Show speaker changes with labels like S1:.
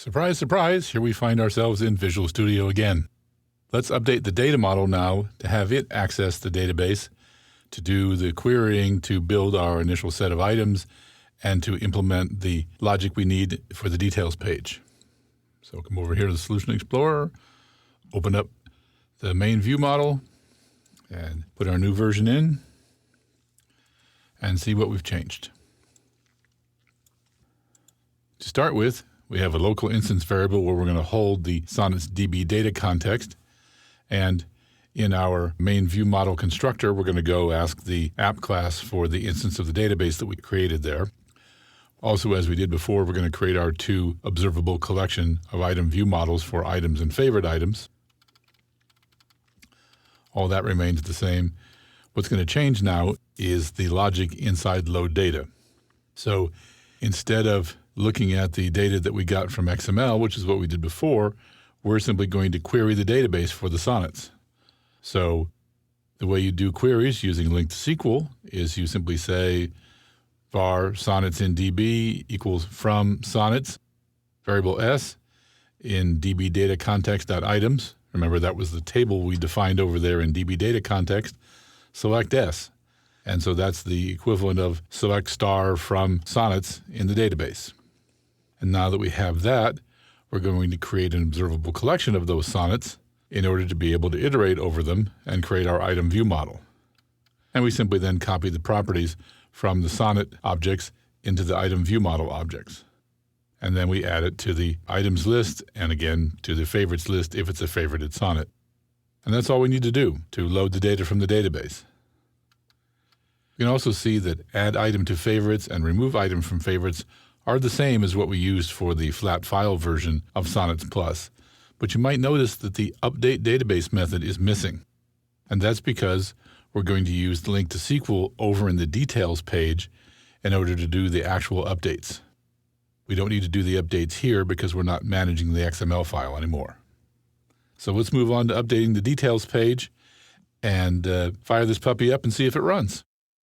S1: Surprise, surprise, here we find ourselves in Visual Studio again. Let's update the data model now to have it access the database to do the querying to build our initial set of items and to implement the logic we need for the details page. So come over here to the Solution Explorer, open up the main view model and put our new version in and see what we've changed. To start with, we have a local instance variable where we're going to hold the Sonnet's DB data context, and in our main view model constructor, we're going to go ask the app class for the instance of the database that we created there. Also, as we did before, we're going to create our two observable collection of item view models for items and favorite items. All that remains the same. What's going to change now is the logic inside load data. So instead of looking at the data that we got from XML, which is what we did before, we're simply going to query the database for the sonnets. So the way you do queries using linked SQL is you simply say var sonnets in DB equals from sonnets, variable S in DB data context.items. Remember, that was the table we defined over there in DB data context. Select S. And so that's the equivalent of select star from sonnets in the database. And now that we have that, we're going to create an observable collection of those sonnets in order to be able to iterate over them and create our item view model. And we simply then copy the properties from the sonnet objects into the item view model objects. And then we add it to the items list and again to the favorites list if it's a favorited sonnet. And that's all we need to do to load the data from the database. You can also see that add item to favorites and remove item from favorites are the same as what we used for the flat file version of Sonnets Plus, but you might notice that the update database method is missing. And that's because we're going to use the link to SQL over in the details page in order to do the actual updates. We don't need to do the updates here because we're not managing the XML file anymore. So let's move on to updating the details page and fire this puppy up and see if it runs.